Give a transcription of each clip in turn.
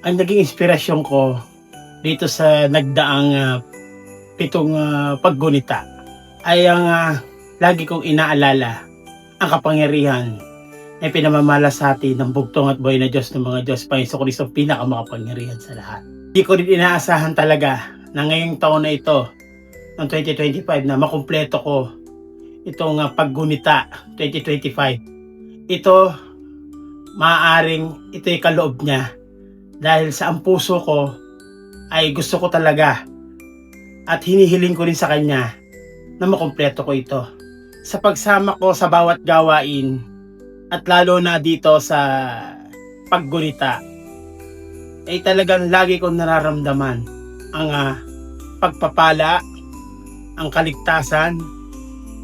Ang naging inspirasyon ko dito sa nagdaang pitong paggunita ay ang lagi kong inaalala ang kapangyarihan na pinamamala sa atin ng bugtong at buhay na Diyos ng mga Diyos, Panginoon Kristo, pinakamakapangyarihan sa lahat. Hindi ko rin inaasahan talaga na ngayong taon na ito, ng 2025, na makumpleto ko itong paggunita 2025. Ito, maaaring ito'y kaloob niya dahil sa ang puso ko ay gusto ko talaga at hinihiling ko rin sa Kanya na makumpleto ko ito. Sa pagsama ko sa bawat gawain at lalo na dito sa paggunita ay talagang lagi kong nararamdaman ang pagpapala, ang kaligtasan,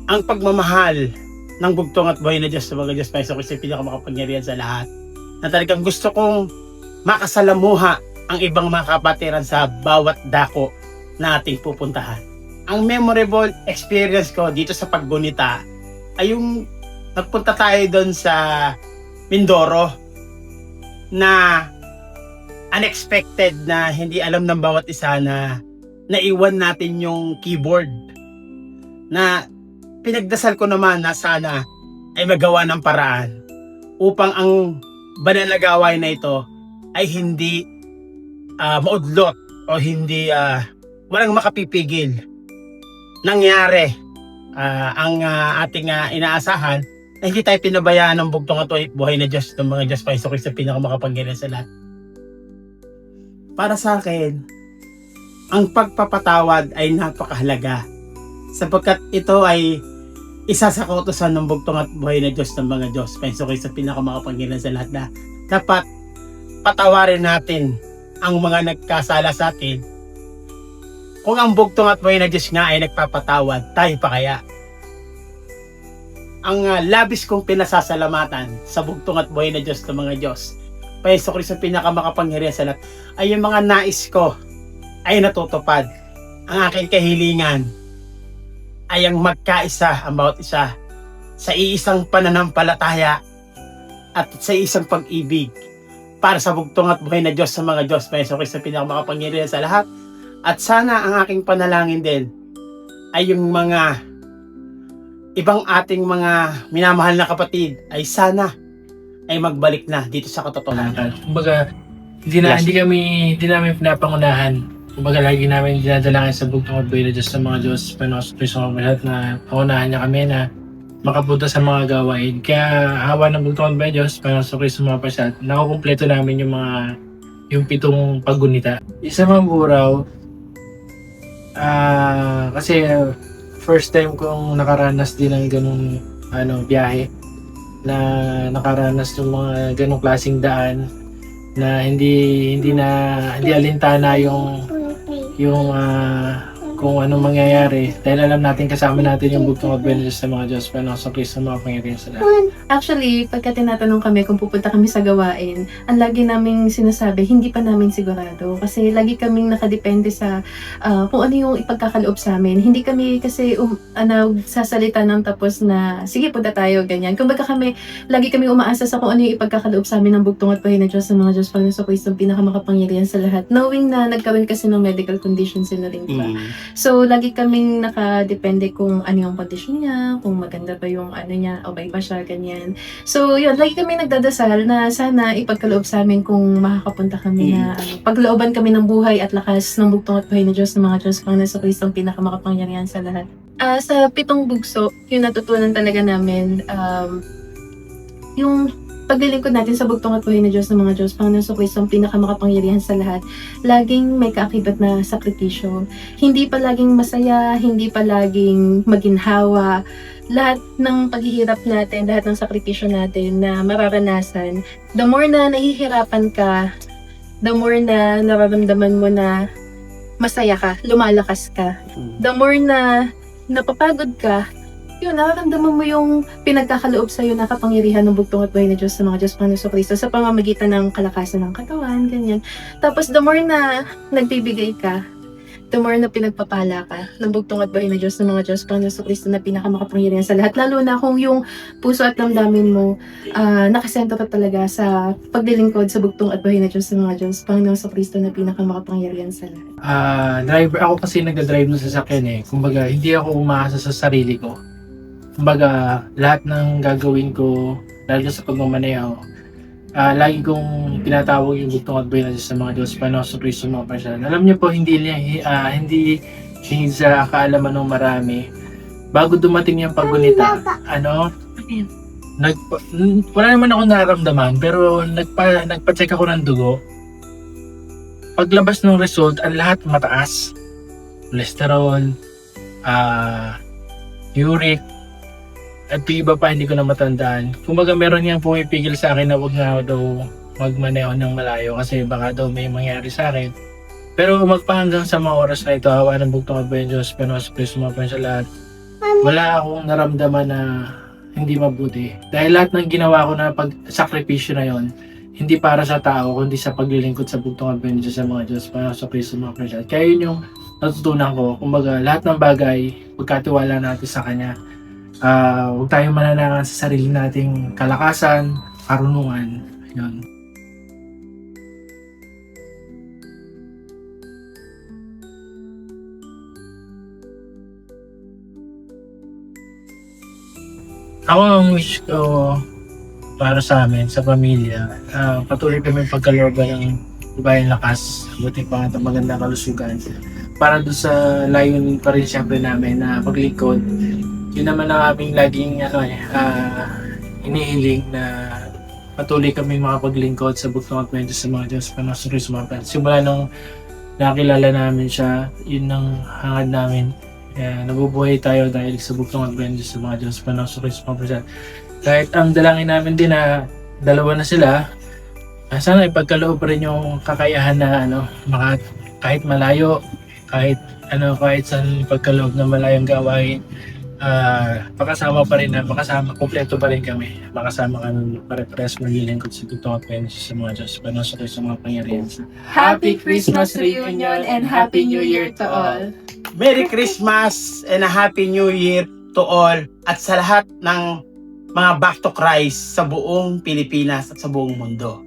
ang pagmamahal ng bugtong at buhay na Diyos sa mga Diyos, Panginoon Kristo, pinakamakapangyarihan sa lahat, na talagang gusto kong makasalamuha ang ibang mga kapatiran sa bawat dako na ating pupuntahan. Ang memorable experience ko dito sa paggunita ay yung nagpunta tayo doon sa Mindoro na unexpected, na hindi alam ng bawat isa na naiwan natin yung keyboard, na pinagdasal ko naman na sana ay magawa ng paraan upang ang banal na gawain na ito ay hindi maudlot o hindi walang makapipigil. Nangyari ang ating inaasahan na hindi tayo pinabayaan ng bugtong at buhay na Diyos ng mga Diyos, Panginoon Kristo, pinakamakapangyarihan sa lahat. Para sa akin, ang pagpapatawad ay napakahalaga sapagkat ito ay isa sa kautusan ng bugtong at buhay na Diyos ng mga Diyos, Panginoon Kristo, pinakamakapangyarihan sa lahat, na dapat patawarin natin ang mga nagkasala sa atin. Kung ang bugtong at buhay na Diyos nga ay nagpapatawad, tayo pa kaya? Ang labis kong pinasasalamatan sa bugtong at buhay na Diyos ng mga Diyos, Panginoon Kristo, pinakamakapangyarihan sa lahat, ay yung mga nais ko ay natutupad. Ang aking kahilingan ay ang magkaisa ang bawat isa sa iisang pananampalataya at sa isang pag-ibig para sa bugtong at buhay na Diyos sa mga Diyos, Panginoon Kristo, pinakamakapangyarihan sa lahat. At sana ang aking panalangin din ay yung mga ibang ating mga minamahal na kapatid ay sana ay magbalik na dito sa katotohanan. Kumbaga, hindi namin pinapangunahan. Kumbaga, lagi namin dinadalangin sa bugtong at buhay na Diyos sa mga Diyos, Panginoon Kristo, lahat na pangunahan niya kami na makapunta sa mga gawain. Kaya hawa ng bugtong at buhay na Diyos, Panginoon Kristo, mga pasat, nakukumpleto namin yung pitong paggunita. Isa mang buraw, kasi first time kong nakaranas din ng ganung biyahe, na nakaranas ng mga ganung klaseng daan na hindi alintana yung kung anong mangyayari, dahil alam natin kasama natin yung bugtong at buhay na Diyos sa mga Diyos, Panginoon Kristo, mga pangyarihan sa lahat. Actually, pagka tinatanong kami kung pupunta kami sa gawain, ang lagi naming sinasabi, hindi pa namin sigurado. Kasi lagi kaming nakadepende sa kung ano yung ipagkakaloob sa amin. Hindi kami kasi sasalita ng tapos na, sige, punta tayo, ganyan. Kumbaga lagi kami umaasa sa kung ano yung ipagkakaloob sa amin ng bugtong at buhay na Diyos sa mga Diyos, Panginoon Kristo, pinakamakapangyarihan sa lahat. Knowing na nagkaroon kasi ng medical conditions na rin, diba? So, lagi kaming nakadepende kung ano yung condition niya, kung maganda ba yung niya, okay ba siya, ganyan. So, yun, lagi kami nagdadasal na sana ipagkaloob sa amin kung makakapunta kami na paglooban kami ng buhay at lakas ng bugtong at buhay na Diyos ng mga Diyos, Panginoon Kristo, pinakamakapangyarihan sa lahat. Sa pitong bugso, yung natutunan talaga namin, yung paglilingkod natin sa bugtong at buhay na Diyos ng mga Diyos, Panginoon Kristo, pinakamakapangyarihan sa lahat, laging may kaakibat na sakripisyo. Hindi pa laging masaya, hindi pa laging maginhawa. Lahat ng paghihirap natin, lahat ng sakripisyo natin na mararanasan, the more na nahihirapan ka, the more na nararamdaman mo na masaya ka, lumalakas ka. The more na napapagod ka, yun, nararamdaman mo yung pinagkakaloob sa'yo na kapangyarihan ng bugtong at buhay na Diyos sa mga Diyos, Panginoon Kristo, sa pamamagitan ng kalakasan ng katawan, ganyan. Tapos, the more na nagbibigay ka, the more na pinagpapala ka ng bugtong at buhay na Diyos ng mga Diyos, Panginoon sa Kristo na pinakamakapangyarihan sa lahat. Lalo na kung yung puso at damdamin mo nakasentro ka talaga sa paglilingkod sa bugtong at buhay na Diyos ng mga Diyos, Panginoon sa Kristo na pinakamakapangyarihan sa lahat. Driver ako kasi nagda-drive ng sasakyan eh. Kumbaga, hindi ako umaasa sa sarili ko. Kumbaga, lahat ng gagawin ko, lalo sa pagmamaneho, lagi kong tinatawag yung bugtong at buhay na Diyos sa mga Diyos, Panginoon sa Kristo mga pasyalan. Alam niyo po, hindi sa kaalaman ng marami. Bago dumating yung paggunita, wala naman ako nararamdaman, pero nagpa-check ako ng dugo. Paglabas ng result, ang lahat mataas. Cholesterol, uric, at yung iba pa hindi ko na matandaan. Kumbaga meron niyang pumipigil sa akin na wag na daw magmaneho ng malayo kasi baka daw may mangyari sa akin. Pero magpahanggang sa mga oras na ito, hawa ng bugtong at buhay ng Diyos, Panginoon sa Kristo mga sa lahat, wala akong naramdaman na hindi mabuti. Dahil lahat ng ginawa ko na pagsakripisyo na yon, hindi para sa tao, kundi sa paglilingkod sa bugtong at buhay ng Diyos sa mga Diyos, Panginoon sa Kristo mga sa lahat. Kaya yun yung natutunan ko. Kumbaga lahat ng bagay, pagkatiwala natin sa Kanya. Huwag tayong mananangan sa sarili nating kalakasan, karunungan. Yun. Ako ang wish ko para sa amin, sa pamilya, patuloy kami pagkalooban ng ibayang lakas, buti pa at magandang kalusugan. Para doon sa layunin pa rin siyempre namin na paglingkod. Yun naman ang aming laging inihiling na patuloy kami makapaglingkod sa bugtong at buhay sa mga Diyos, Panginoon sa Kristo mga pasyalan. Simula nung nakilala namin siya, yun ang hangad namin. Nabubuhay tayo dahil sa bugtong at buhay sa mga Diyos, Panginoon sa Kristo mga pasyalan. Kahit ang dalangin namin din na dalawa na sila, sana ipagkaloob pa rin yung kakayahan na kahit malayo, kahit saan ipagkaloob na malayong gawain, makasama pa rin kompleto pa rin kami. Makasama kami pare-pares maglilingkod sa bugtong at buhay sa mga Diyos, Panginoon sa Kristo mga pangyarihan. Happy Christmas reunion and Happy New Year to all! Merry Christmas and a Happy New Year to all at sa lahat ng mga back to Christ sa buong Pilipinas at sa buong mundo.